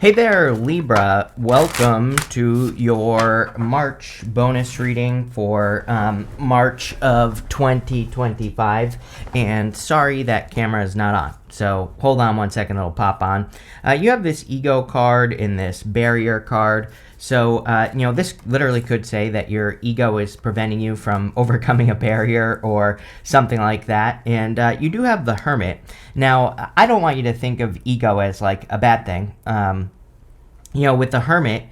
Hey there, Libra. Welcome to your March bonus reading for March of 2025. And sorry that camera is not on. So hold on one second, it'll pop on. You have this ego card and this barrier card. So, this literally could say that your ego is preventing you from overcoming a barrier or something like that. And you do have the Hermit. Now, I don't want you to think of ego as like a bad thing. With the Hermit,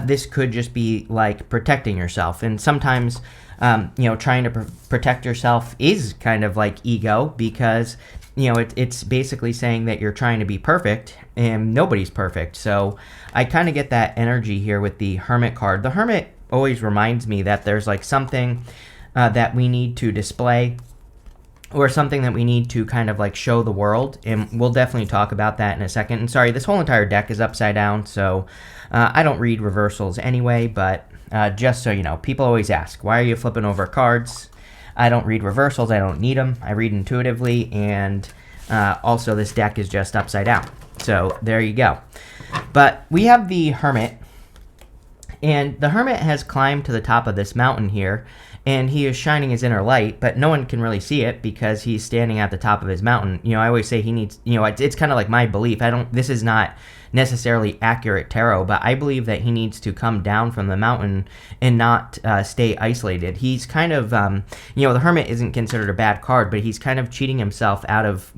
this could just be like protecting yourself. And sometimes, trying to protect yourself is kind of like ego because, it's basically saying that you're trying to be perfect and nobody's perfect. So I kind of get that energy here with the Hermit card. The Hermit always reminds me that there's like something that we need to display or something that we need to kind of like show the world, and we'll definitely talk about that in a second. And sorry, this whole entire deck is upside down, so I don't read reversals anyway, but just so you know, people always ask, why are you flipping over cards? I don't read reversals, I don't need them, I read intuitively, and also this deck is just upside down. So there you go. But we have the Hermit, and the Hermit has climbed to the top of this mountain here, and he is shining his inner light, but no one can really see it because he's standing at the top of his mountain. I always say he needs, it's kind of like my belief. This is not necessarily accurate tarot, but I believe that he needs to come down from the mountain and not stay isolated. He's kind of, the Hermit isn't considered a bad card, but he's kind of cheating himself out of,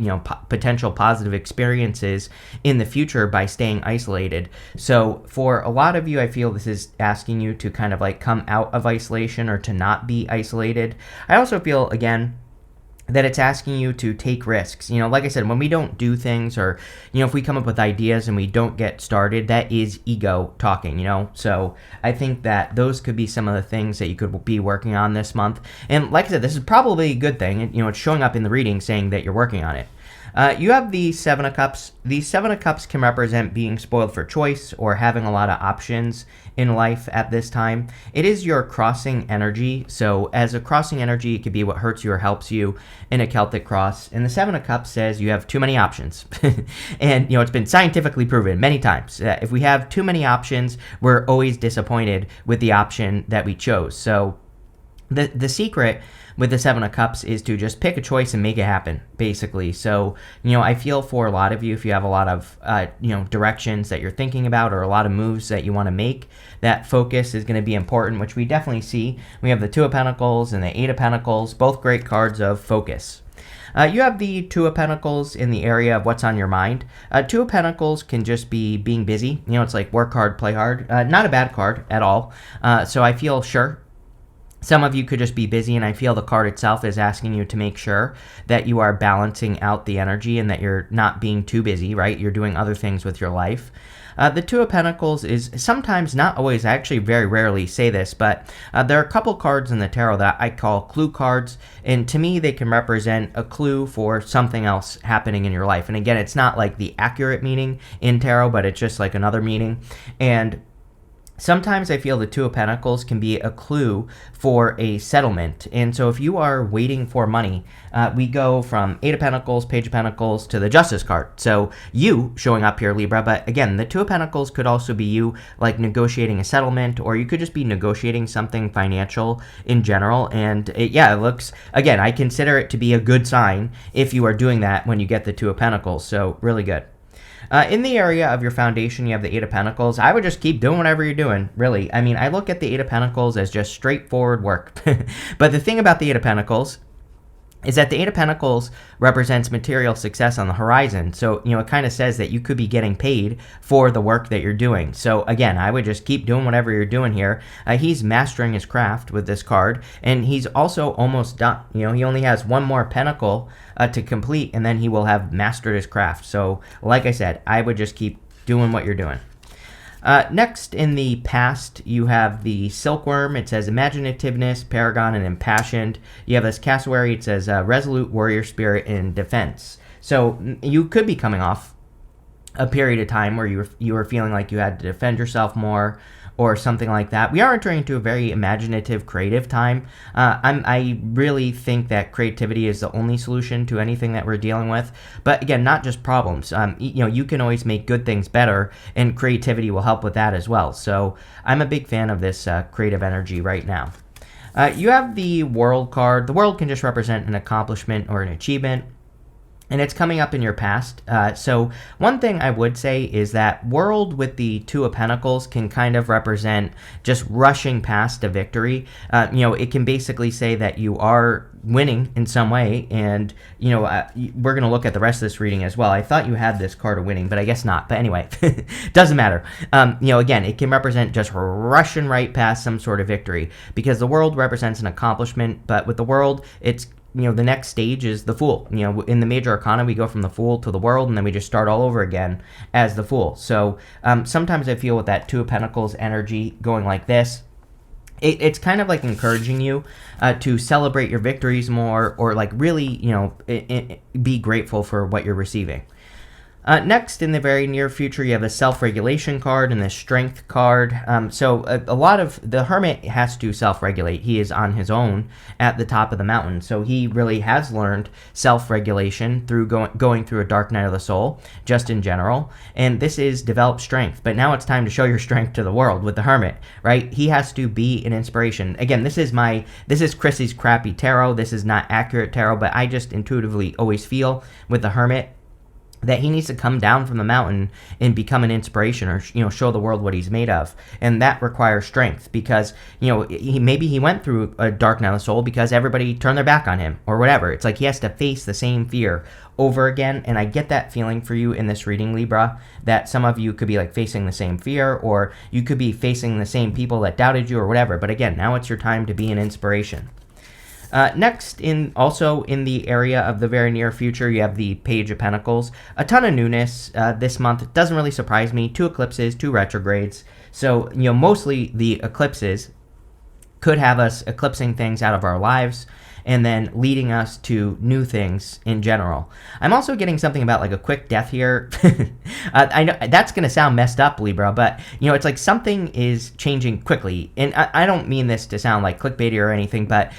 potential positive experiences in the future by staying isolated. So for a lot of you, I feel this is asking you to kind of like come out of isolation or to not be isolated. I also feel, again, that it's asking you to take risks. Like I said, when we don't do things or, if we come up with ideas and we don't get started, that is ego talking, So I think that those could be some of the things that you could be working on this month. And like I said, this is probably a good thing. It's showing up in the reading saying that you're working on it. You have the Seven of Cups. The Seven of Cups can represent being spoiled for choice or having a lot of options in life at this time. It is your crossing energy. So as a crossing energy, it could be what hurts you or helps you in a Celtic cross. And the Seven of Cups says you have too many options. And, it's been scientifically proven many times. If we have too many options, we're always disappointed with the option that we chose. So the secret with the Seven of Cups is to just pick a choice and make it happen, basically. So, I feel for a lot of you, if you have a lot of, directions that you're thinking about or a lot of moves that you want to make, that focus is going to be important, which we definitely see. We have the Two of Pentacles and the Eight of Pentacles, both great cards of focus. You have the Two of Pentacles in the area of what's on your mind. Two of Pentacles can just be being busy. It's like work hard, play hard. Not a bad card at all. So I feel, sure, some of you could just be busy, and I feel the card itself is asking you to make sure that you are balancing out the energy and that you're not being too busy, right? You're doing other things with your life. The Two of Pentacles is sometimes, not always, I actually very rarely say this, but there are a couple cards in the tarot that I call clue cards, and to me they can represent a clue for something else happening in your life. And again, it's not like the accurate meaning in tarot, but it's just like another meaning. And sometimes I feel the Two of Pentacles can be a clue for a settlement. And so if you are waiting for money, we go from Eight of Pentacles, Page of Pentacles to the Justice card. So you showing up here, Libra. But again, the Two of Pentacles could also be you like negotiating a settlement, or you could just be negotiating something financial in general. And it looks, again, I consider it to be a good sign if you are doing that when you get the Two of Pentacles. So really good. In the area of your foundation, you have the Eight of Pentacles. I would just keep doing whatever you're doing, really. I mean, I look at the Eight of Pentacles as just straightforward work. But the thing about the Eight of Pentacles is that the Eight of Pentacles represents material success on the horizon. So, it kind of says that you could be getting paid for the work that you're doing. So, again, I would just keep doing whatever you're doing here. He's mastering his craft with this card, and he's also almost done. He only has one more pentacle to complete, and then he will have mastered his craft. So, like I said, I would just keep doing what you're doing. Next, in the past, you have the Silkworm. It says imaginativeness, paragon, and impassioned. You have this Cassowary. It says resolute warrior spirit and defense. So you could be coming off a period of time where you were feeling like you had to defend yourself more, or something like that. We are entering into a very imaginative, creative time. I really think that creativity is the only solution to anything that we're dealing with. But again, not just problems. You can always make good things better, and creativity will help with that as well. So I'm a big fan of this creative energy right now. You have the World card. The World can just represent an accomplishment or an achievement, and it's coming up in your past. So one thing I would say is that World with the Two of Pentacles can kind of represent just rushing past a victory. It can basically say that you are winning in some way, and we're going to look at the rest of this reading as well. I thought you had this card of winning, but I guess not. But anyway, doesn't matter. Again, it can represent just rushing right past some sort of victory, because the World represents an accomplishment, but with the World, it's the next stage is the Fool. In the major arcana, we go from the Fool to the World, and then we just start all over again as the Fool. So sometimes I feel with that Two of Pentacles energy going like this, it's kind of like encouraging you to celebrate your victories more, or like really, be grateful for what you're receiving. Next, in the very near future, you have a self-regulation card and the strength card. So a lot of the Hermit has to self-regulate. He is on his own at the top of the mountain. So he really has learned self-regulation through going through a dark night of the soul, just in general. And this is develop strength. But now it's time to show your strength to the world with the Hermit, right? He has to be an inspiration. Again, this is Chrissy's crappy tarot. This is not accurate tarot, but I just intuitively always feel with the Hermit that he needs to come down from the mountain and become an inspiration, or show the world what he's made of, and that requires strength, because maybe he went through a dark night of the soul because everybody turned their back on him or whatever. It's like he has to face the same fear over again, and I get that feeling for you in this reading, Libra, that some of you could be like facing the same fear, or you could be facing the same people that doubted you or whatever. But again, now it's your time to be an inspiration. Next, also in the area of the very near future, you have the Page of Pentacles. A ton of newness this month. It doesn't really surprise me. 2 eclipses, 2 retrogrades. So, mostly the eclipses could have us eclipsing things out of our lives, and then leading us to new things in general. I'm also getting something about like a quick death here. I know that's going to sound messed up, Libra, but it's like something is changing quickly. And I don't mean this to sound like clickbaity or anything, but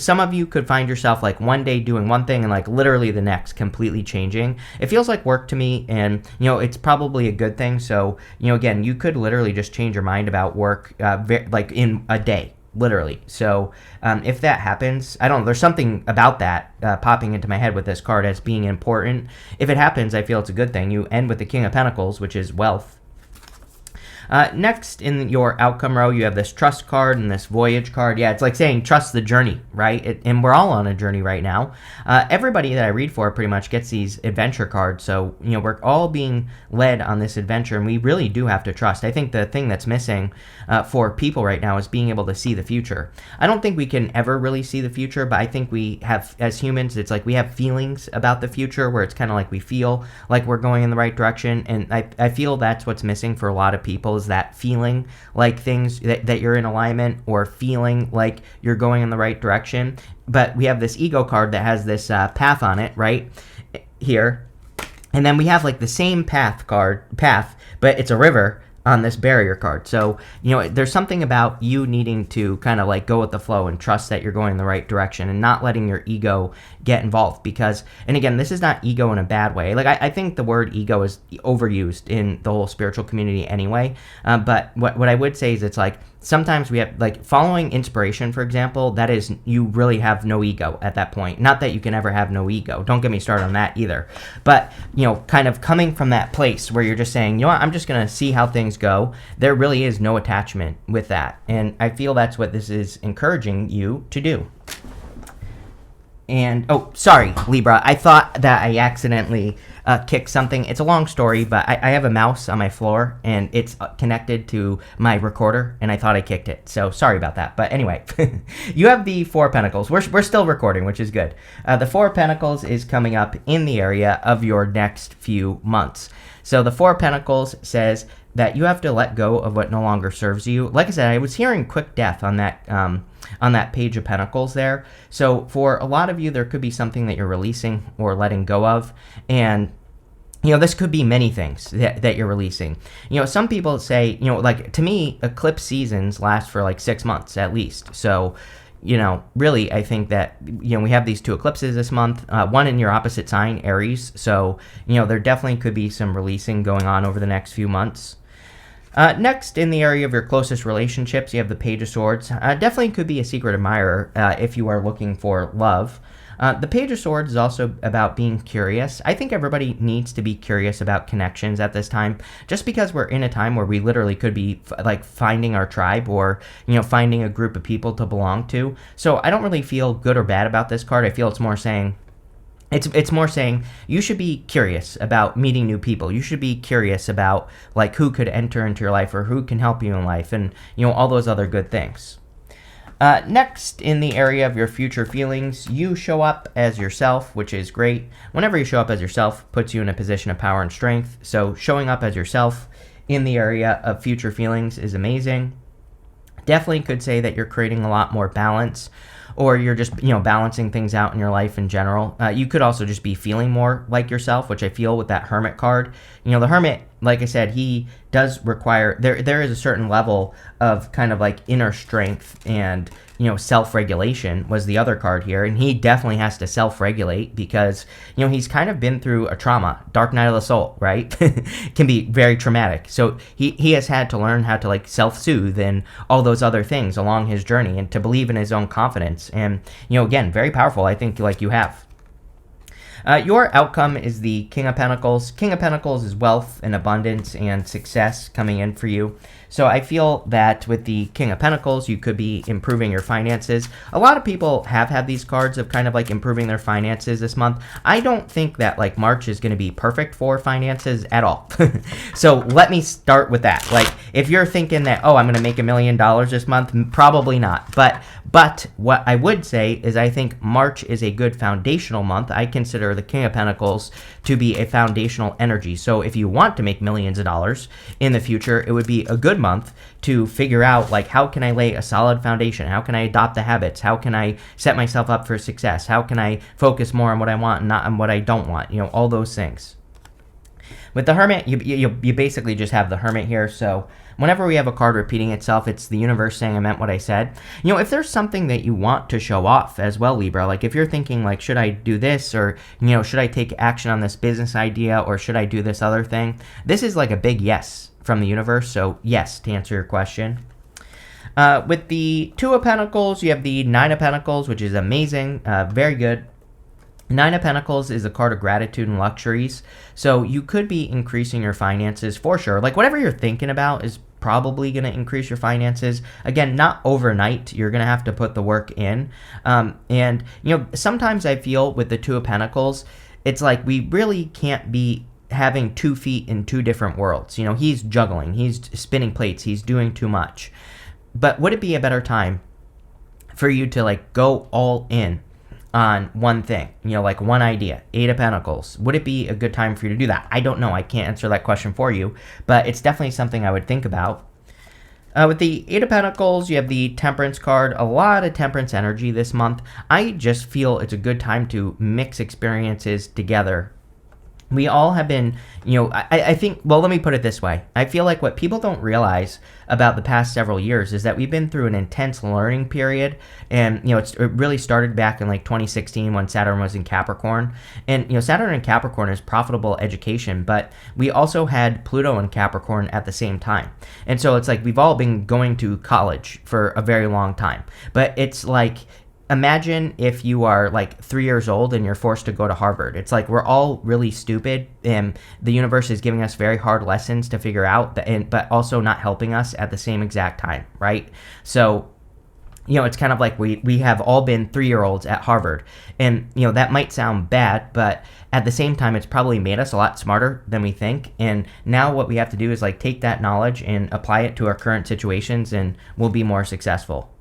some of you could find yourself like one day doing one thing and like literally the next completely changing. It feels like work to me, and it's probably a good thing. So, again, you could literally just change your mind about work like in a day. Literally. So if that happens, there's something about that popping into my head with this card as being important. If it happens, I feel it's a good thing. You end with the King of Pentacles, which is wealth. Next, in your outcome row, you have this trust card and this voyage card. Yeah, it's like saying trust the journey, right? And we're all on a journey right now. Everybody that I read for pretty much gets these adventure cards. So, we're all being led on this adventure, and we really do have to trust. I think the thing that's missing for people right now is being able to see the future. I don't think we can ever really see the future, but I think we have, as humans, it's like we have feelings about the future where it's kind of like we feel like we're going in the right direction. And I feel that's what's missing for a lot of people, is that feeling like things that you're in alignment, or feeling like you're going in the right direction. But we have this ego card that has this path on it right here, and then we have like the same path, but it's a river on this barrier card. So, there's something about you needing to kind of like go with the flow and trust that you're going in the right direction, and not letting your ego get involved. Because, and again, this is not ego in a bad way. Like, I think the word ego is overused in the whole spiritual community anyway. But what I would say is, it's like, sometimes we have, like, following inspiration, for example, that is, you really have no ego at that point. Not that you can ever have no ego. Don't get me started on that either. But, kind of coming from that place where you're just saying, what, I'm just going to see how things go. There really is no attachment with that. And I feel that's what this is encouraging you to do. And, oh, sorry, Libra. I thought that I accidentally kicked something. It's a long story, but I have a mouse on my floor, and it's connected to my recorder, and I thought I kicked it. So sorry about that. But anyway, you have the Four of Pentacles. We're still recording, which is good. The Four of Pentacles is coming up in the area of your next few months. So the Four of Pentacles says that you have to let go of what no longer serves you. Like I said, I was hearing quick death on that Page of Pentacles there. So for a lot of you, there could be something that you're releasing or letting go of. And this could be many things that you're releasing. Some people say, like to me, eclipse seasons last for like 6 months at least. So, really, I think that, we have these two eclipses this month, one in your opposite sign, Aries. So, there definitely could be some releasing going on over the next few months. Next, in the area of your closest relationships, you have the Page of Swords. Definitely could be a secret admirer if you are looking for love. The Page of Swords is also about being curious. I think everybody needs to be curious about connections at this time, just because we're in a time where we literally could be like finding our tribe or, finding a group of people to belong to. So I don't really feel good or bad about this card. I feel it's more saying you should be curious about meeting new people. You should be curious about like who could enter into your life or who can help you in life and, all those other good things. Next, in the area of your future feelings, you show up as yourself, which is great. Whenever you show up as yourself, puts you in a position of power and strength. So showing up as yourself in the area of future feelings is amazing. Definitely could say that you're creating a lot more balance, or you're just, balancing things out in your life in general. You could also just be feeling more like yourself, which I feel with that Hermit card. The Hermit, like I said, he does require, there is a certain level of kind of like inner strength and, self-regulation was the other card here. And he definitely has to self-regulate because, he's kind of been through a trauma, dark night of the soul, right? Can be very traumatic. So he has had to learn how to like self-soothe and all those other things along his journey and to believe in his own confidence. And, again, very powerful, I think, like you have. Your outcome is the King of Pentacles. King of Pentacles is wealth and abundance and success coming in for you. So I feel that with the King of Pentacles, you could be improving your finances. A lot of people have had these cards of kind of like improving their finances this month. I don't think that like March is going to be perfect for finances at all. So let me start with that. Like if you're thinking that, I'm going to make $1 million this month, probably not. But what I would say is I think March is a good foundational month. I consider the King of Pentacles to be a foundational energy. So if you want to make millions of dollars in the future, it would be a good month to figure out like how can I lay a solid foundation? How can I adopt the habits? How can I set myself up for success? How can I focus more on what I want and not on what I don't want? All those things. With the Hermit, you basically just have the Hermit here. So whenever we have a card repeating itself, it's the universe saying I meant what I said. If there's something that you want to show off as well, Libra, like if you're thinking like, should I do this or, should I take action on this business idea or should I do this other thing? This is like a big yes from the universe. So yes, to answer your question. With the Two of Pentacles, you have the Nine of Pentacles, which is amazing. Very good. Nine of Pentacles is a card of gratitude and luxuries. So you could be increasing your finances for sure. Like whatever you're thinking about is probably going to increase your finances. Again, not overnight. You're going to have to put the work in. And, sometimes I feel with the Two of Pentacles, it's like we really can't be having 2 feet in 2 different worlds. He's juggling. He's spinning plates. He's doing too much. But would it be a better time for you to like go all in on one thing, like one idea? Eight of Pentacles. Would it be a good time for you to do that? I don't know. I can't answer that question for you, but it's definitely something I would think about. With the Eight of Pentacles, you have the Temperance card. A lot of temperance energy this month. I just feel it's a good time to mix experiences together. We all have been, I think, well, let me put it this way. I feel like what people don't realize about the past several years is that we've been through an intense learning period. And, it really started back in like 2016 when Saturn was in Capricorn. And, Saturn in Capricorn is profitable education, but we also had Pluto in Capricorn at the same time. And so it's like we've all been going to college for a very long time. But it's like, imagine if you are like 3 years old and you're forced to go to Harvard. It's like we're all really stupid and the universe is giving us very hard lessons to figure out, but also not helping us at the same exact time, right? So, it's kind of like we have all been 3-year-olds at Harvard. And, that might sound bad, but at the same time, it's probably made us a lot smarter than we think. And now what we have to do is like take that knowledge and apply it to our current situations and we'll be more successful.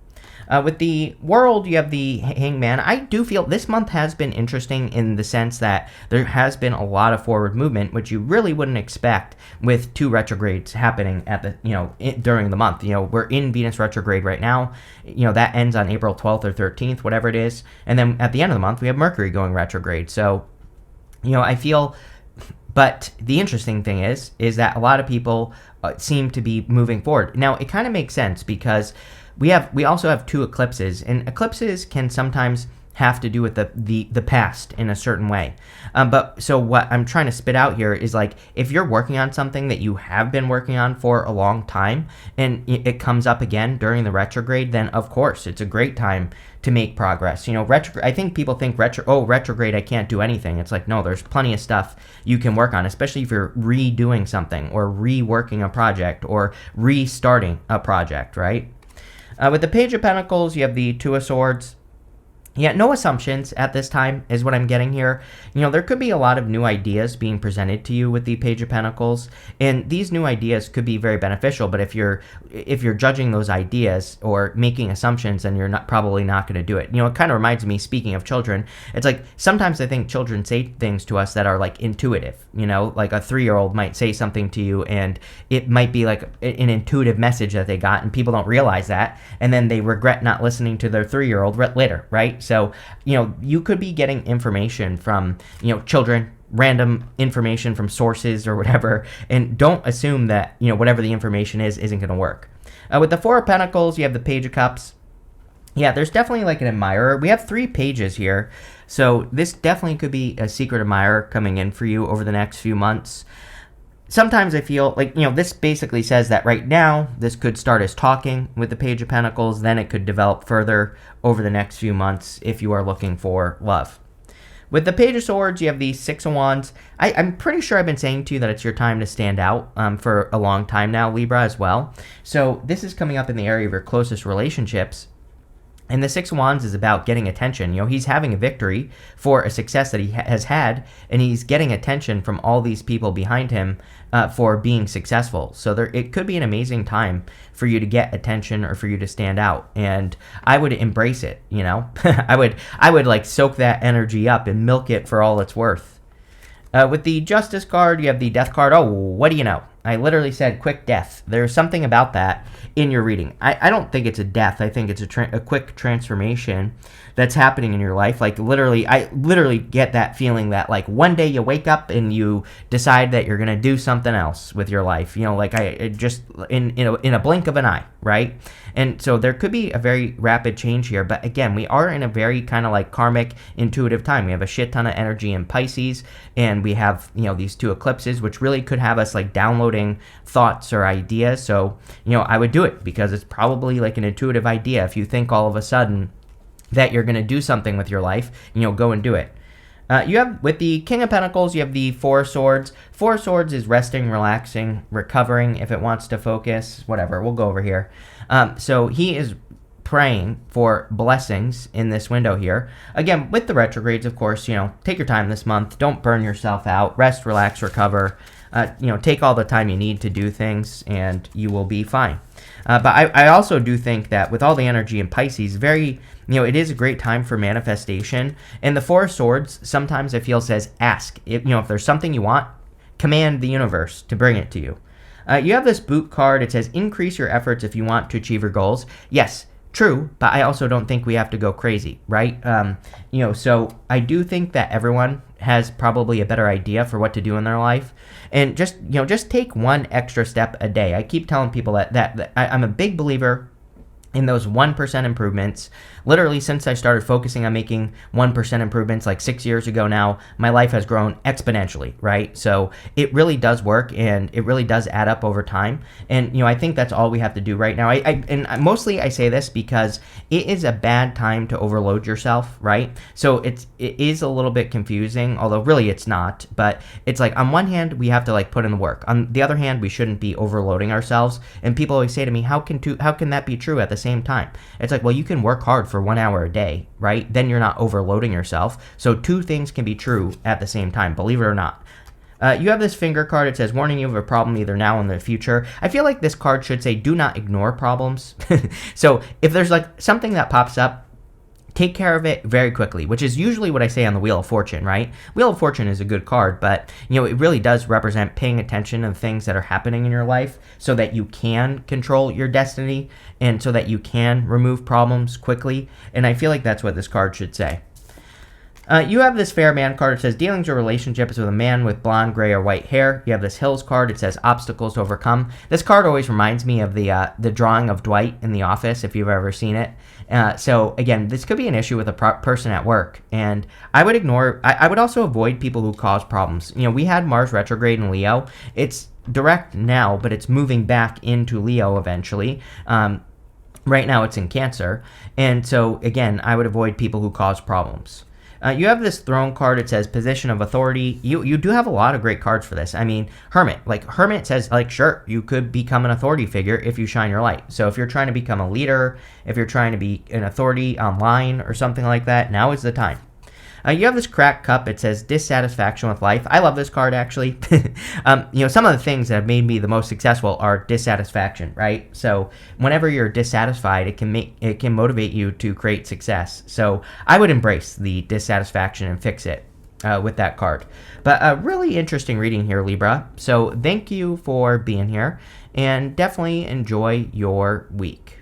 With the World, you have the Hangman. I do feel this month has been interesting in the sense that there has been a lot of forward movement, which you really wouldn't expect with 2 retrogrades happening at the during the month. We're in Venus retrograde right now. That ends on April 12th or 13th, whatever it is, and then at the end of the month we have Mercury going retrograde. So, I feel But the interesting thing is that a lot of people seem to be moving forward. Now, it kind of makes sense because we also have 2 eclipses, and eclipses can sometimes have to do with the past in a certain way. But so what I'm trying to spit out here is like, if you're working on something that you have been working on for a long time and it comes up again during the retrograde, then of course it's a great time to make progress. I think people think retrograde, I can't do anything. It's like, no, there's plenty of stuff you can work on, especially if you're redoing something or reworking a project or restarting a project, right? With the Page of Pentacles, you have the 2 of Swords. Yeah, no assumptions at this time is what I'm getting here. There could be a lot of new ideas being presented to you with the Page of Pentacles, and these new ideas could be very beneficial, but if you're judging those ideas or making assumptions, then you're probably not going to do it. It kind of reminds me, speaking of children, it's like sometimes I think children say things to us that are like intuitive, like a 3-year-old might say something to you and it might be like an intuitive message that they got, and people don't realize that, and then they regret not listening to their 3-year-old later, right? So, you could be getting information from, children, random information from sources or whatever, and don't assume that, whatever the information isn't going to work. With the 4 of Pentacles, you have the Page of Cups. Yeah, there's definitely like an admirer. We have 3 pages here, so this definitely could be a secret admirer coming in for you over the next few months. Sometimes I feel like, this basically says that right now, this could start as talking with the Page of Pentacles, then it could develop further over the next few months if you are looking for love. With the Page of Swords, you have the 6 of Wands. I'm pretty sure I've been saying to you that it's your time to stand out for a long time now, Libra, as well. So this is coming up in the area of your closest relationships. And the 6 of Wands is about getting attention. He's having a victory for a success that he has had, and he's getting attention from all these people behind him for being successful. So it could be an amazing time for you to get attention or for you to stand out. And I would embrace it, I would like soak that energy up and milk it for all it's worth. With the Justice card, you have the Death card. Oh, what do you know? I literally said quick death. There's something about that in your reading. I don't think it's a death. I think it's a quick transformation that's happening in your life. Like I literally get that feeling that like one day you wake up and you decide that you're going to do something else with your life. Like just in a blink of an eye, right? And so there could be a very rapid change here. But again, we are in a very kind of like karmic, intuitive time. We have a shit ton of energy in Pisces, and we have, these 2 eclipses, which really could have us like downloading thoughts or ideas. So, I would do it because it's probably like an intuitive idea. If you think all of a sudden that you're going to do something with your life, go and do it. You have, with the King of Pentacles, you have the 4 of Swords. 4 of Swords is resting, relaxing, recovering if it wants to focus, whatever. We'll go over here. So he is praying for blessings in this window here. Again, with the retrogrades, of course, take your time this month. Don't burn yourself out. Rest, relax, recover. Take all the time you need to do things, and you will be fine. But I also do think that with all the energy in Pisces, it is a great time for manifestation. And the 4 of Swords, sometimes I feel says ask. If there's something you want, command the universe to bring it to you. You have this Boot card. It says increase your efforts if you want to achieve your goals. Yes, true, but I also don't think we have to go crazy, right? So I do think that everyone has probably a better idea for what to do in their life, and just take one extra step a day. I keep telling people that I'm a big believer in those 1% improvements. Literally, since I started focusing on making 1% improvements like 6 years ago now, my life has grown exponentially, right? So it really does work, and it really does add up over time. And, I think that's all we have to do right now. And mostly I say this because it is a bad time to overload yourself, right? So it is a little bit confusing, although really it's not. But it's like, on one hand, we have to like put in the work. On the other hand, we shouldn't be overloading ourselves. And people always say to me, how can that be true at the same time? It's like, well, you can work hard for 1 hour a day, right? Then you're not overloading yourself. So 2 things can be true at the same time, believe it or not. You have this Finger card. It says, warning you of a problem either now or in the future. I feel like this card should say, do not ignore problems. So if there's like something that pops up, take care of it very quickly, which is usually what I say on the Wheel of Fortune, right? Wheel of Fortune is a good card, but it really does represent paying attention to things that are happening in your life so that you can control your destiny and so that you can remove problems quickly. And I feel like that's what this card should say. You have this fair man card. It says dealings or relationships with a man with blonde, gray, or white hair. You have this hills card. It says obstacles to overcome. This card always reminds me of the drawing of Dwight in The Office, if you've ever seen it. So again, this could be an issue with a person at work, and I would ignore. I would also avoid people who cause problems. We had Mars retrograde in Leo. It's direct now, but it's moving back into Leo eventually. Right now, it's in Cancer, and so again, I would avoid people who cause problems. You have this throne card. It says position of authority. You do have a lot of great cards for this. I mean, Hermit. Hermit says, sure, you could become an authority figure if you shine your light. So if you're trying to become a leader, if you're trying to be an authority online or something like that, now is the time. You have this cracked cup. It says dissatisfaction with life. I love this card, actually. Some of the things that have made me the most successful are dissatisfaction, right? So whenever you're dissatisfied, it can motivate you to create success. So I would embrace the dissatisfaction and fix it with that card. But a really interesting reading here, Libra. So thank you for being here, and definitely enjoy your week.